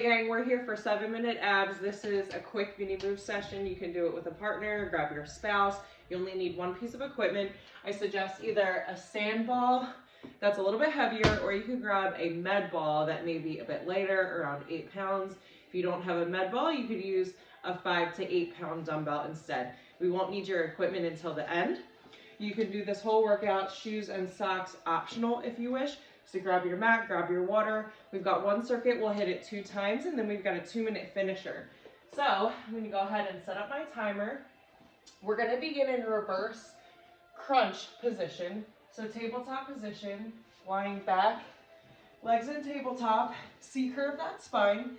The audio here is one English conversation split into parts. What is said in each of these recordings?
Gang, we're here for 7-minute abs. This is a quick mini move session. You can do it with a partner, grab your spouse. You only need one piece of equipment. I suggest either a sand ball that's a little bit heavier, or you could grab a med ball that may be a bit lighter, around 8 pounds. If you don't have a med ball, you could use a 5 to 8 pound dumbbell instead. We won't need your equipment until the end. You can do this whole workout, shoes and socks optional if you wish. So grab your mat, grab your water. We've got one circuit, we'll hit it 2 times, and then we've got a 2-minute finisher. So I'm gonna go ahead and set up my timer. We're gonna begin in reverse crunch position. So tabletop position, lying back, legs in tabletop, C-curve that spine.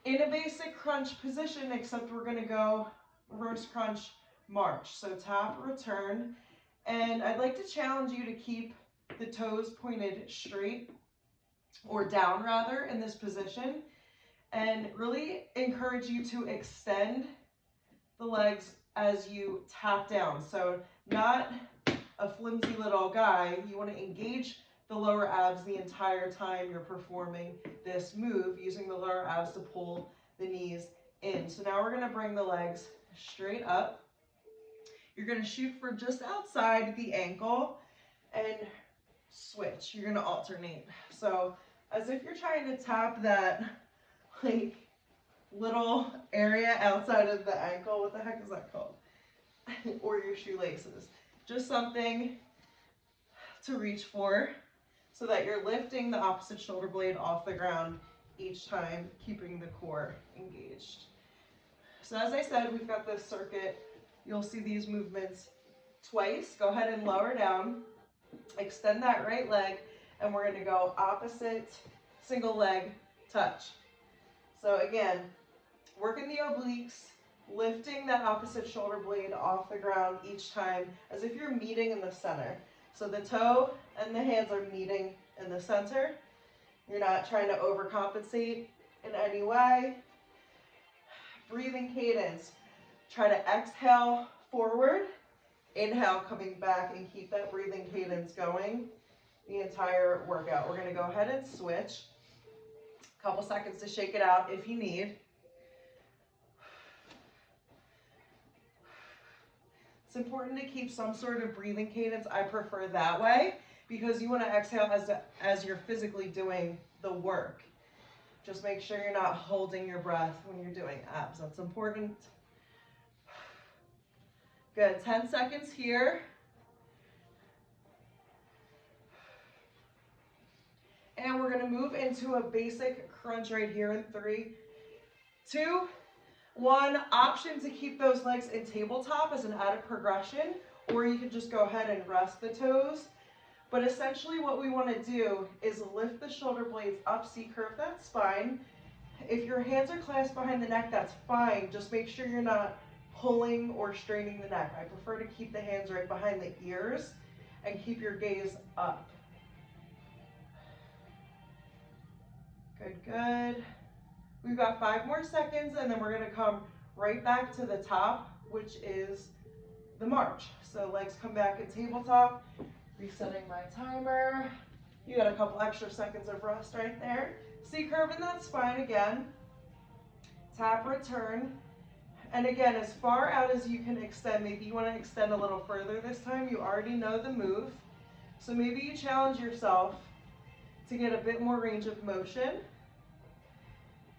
In a basic crunch position, except we're gonna go reverse crunch march. So tap, return, and I'd like to challenge you to keep the toes pointed straight, or down rather, in this position, and really encourage you to extend the legs as you tap down. So not a flimsy little guy. You want to engage the lower abs the entire time you're performing this move, using the lower abs to pull the knees in. So now we're going to bring the legs straight up. You're going to shoot for just outside the ankle and switch. You're going to alternate. So as if you're trying to tap that like little area outside of the ankle. What the heck is that called? Or your shoelaces. Just something to reach for so that you're lifting the opposite shoulder blade off the ground each time, keeping the core engaged. So as I said, we've got this circuit. You'll see these movements twice. Go ahead and lower down. Extend that right leg, and we're going to go opposite single leg touch. So again, working the obliques, lifting that opposite shoulder blade off the ground each time as if you're meeting in the center. So the toe and the hands are meeting in the center. You're not trying to overcompensate in any way. Breathing cadence. Try to exhale forward. Inhale, coming back, and keep that breathing cadence going the entire workout. We're going to go ahead and switch. A couple seconds to shake it out if you need. It's important to keep some sort of breathing cadence. I prefer that way because you want to exhale as you're physically doing the work. Just make sure you're not holding your breath when you're doing abs. That's important. Good, 10 seconds here. And we're gonna move into a basic crunch right here in 3, 2, 1. Option to keep those legs in tabletop as an added progression, or you can just go ahead and rest the toes. But essentially what we wanna do is lift the shoulder blades up, C-curve that spine. If your hands are clasped behind the neck, that's fine. Just make sure you're not pulling or straining the neck. I prefer to keep the hands right behind the ears and keep your gaze up. Good, good. We've got 5 more seconds, and then we're going to come right back to the top, which is the march. So legs come back in tabletop. Resetting my timer. You got a couple extra seconds of rest right there. C-curve in that spine again. Tap, return. And again, as far out as you can extend. Maybe you want to extend a little further this time. You already know the move. So maybe you challenge yourself to get a bit more range of motion.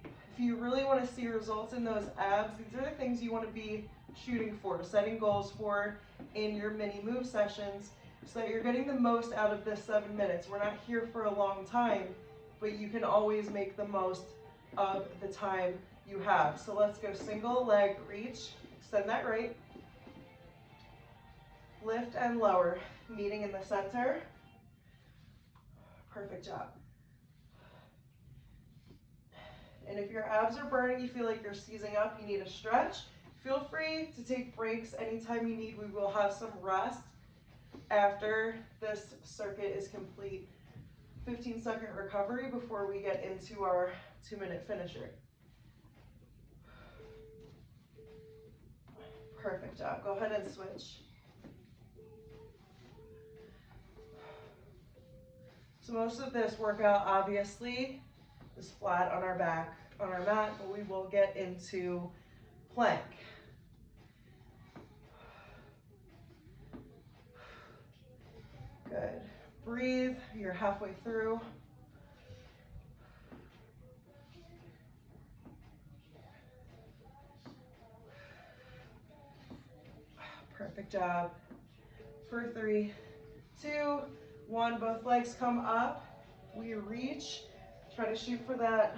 If you really want to see results in those abs, these are the things you want to be shooting for, setting goals for in your mini move sessions so that you're getting the most out of this 7 minutes. We're not here for a long time, but you can always make the most of the time you have. So let's go single leg reach, extend that right, lift and lower, meeting in the center. Perfect job. And if your abs are burning, you feel like you're seizing up, you need a stretch, feel free to take breaks anytime you need. We will have some rest after this circuit is complete. 15-second recovery before we get into our 2-minute finisher. Perfect job. Go ahead and switch. So most of this workout obviously is flat on our back. on our mat, but we will get into plank. Good. Breathe. You're halfway through. Perfect job. For 3, 2, 1, both legs come up. We reach. Try to shoot for that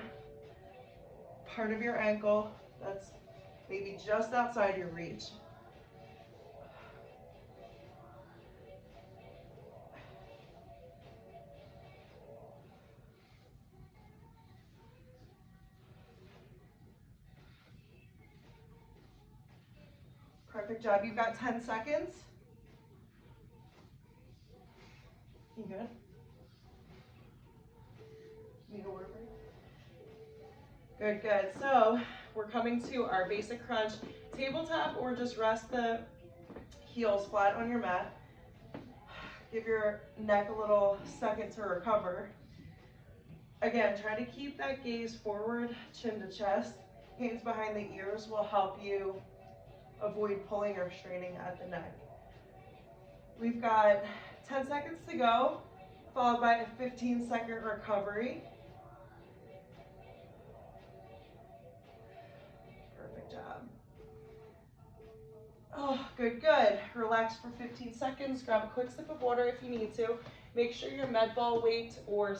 part of your ankle that's maybe just outside your reach. Perfect job. You've got 10 seconds. You good? Need a word break? Good, good. So we're coming to our basic crunch. Tabletop, or just rest the heels flat on your mat. Give your neck a little second to recover. Again, try to keep that gaze forward, chin to chest. Hands behind the ears will help you avoid pulling or straining at the neck. We've got 10 seconds to go, followed by a 15-second recovery. Perfect job. Oh, good, good. Relax for 15 seconds. Grab a quick sip of water if you need to. Make sure your med ball weight or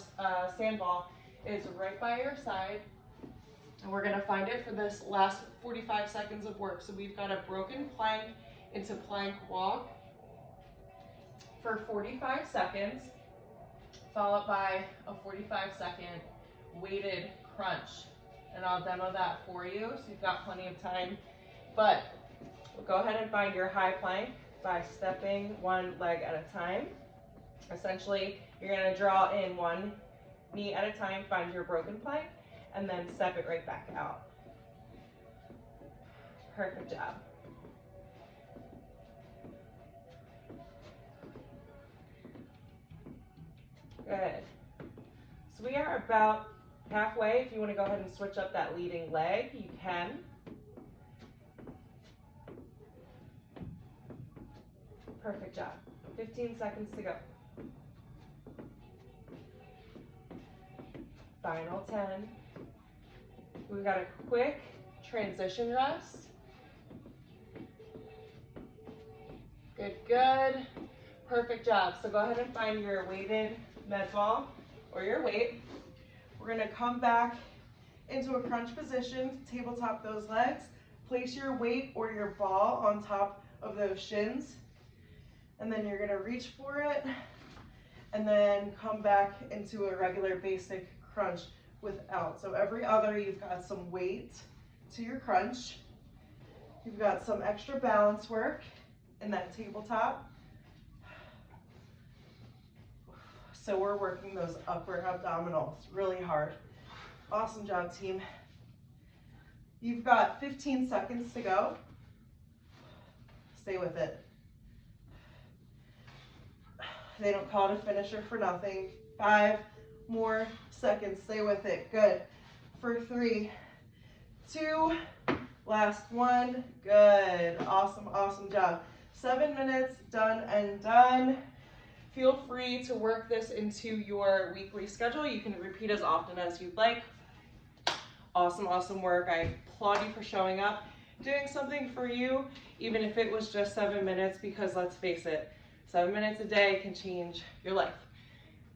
sand ball is right by your side. And we're gonna find it for this last 45 seconds of work. So we've got a broken plank into plank walk for 45 seconds, followed by a 45-second weighted crunch. And I'll demo that for you, so you've got plenty of time. But we'll go ahead and find your high plank by stepping one leg at a time. Essentially, you're gonna draw in one knee at a time, find your broken plank, and then step it right back out. Perfect job. Good. So we are about halfway. If you want to go ahead and switch up that leading leg, you can. Perfect job. 15 seconds to go. Final 10. We've got a quick transition rest. Good, good. Perfect job. So go ahead and find your weighted med ball or your weight. We're gonna come back into a crunch position, tabletop those legs. Place your weight or your ball on top of those shins. And then you're gonna reach for it and then come back into a regular basic crunch without. So every other, you've got some weight to your crunch. You've got some extra balance work in that tabletop. So we're working those upper abdominals really hard. Awesome job, team. You've got 15 seconds to go. Stay with it. They don't call it a finisher for nothing. 5 more seconds. Stay with it. Good. For 3, 2, last 1. Good. Awesome, awesome job. 7 minutes, done and done. Feel free to work this into your weekly schedule. You can repeat as often as you'd like. Awesome, awesome work. I applaud you for showing up, doing something for you, even if it was just 7 minutes, because let's face it, 7 minutes a day can change your life.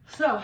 So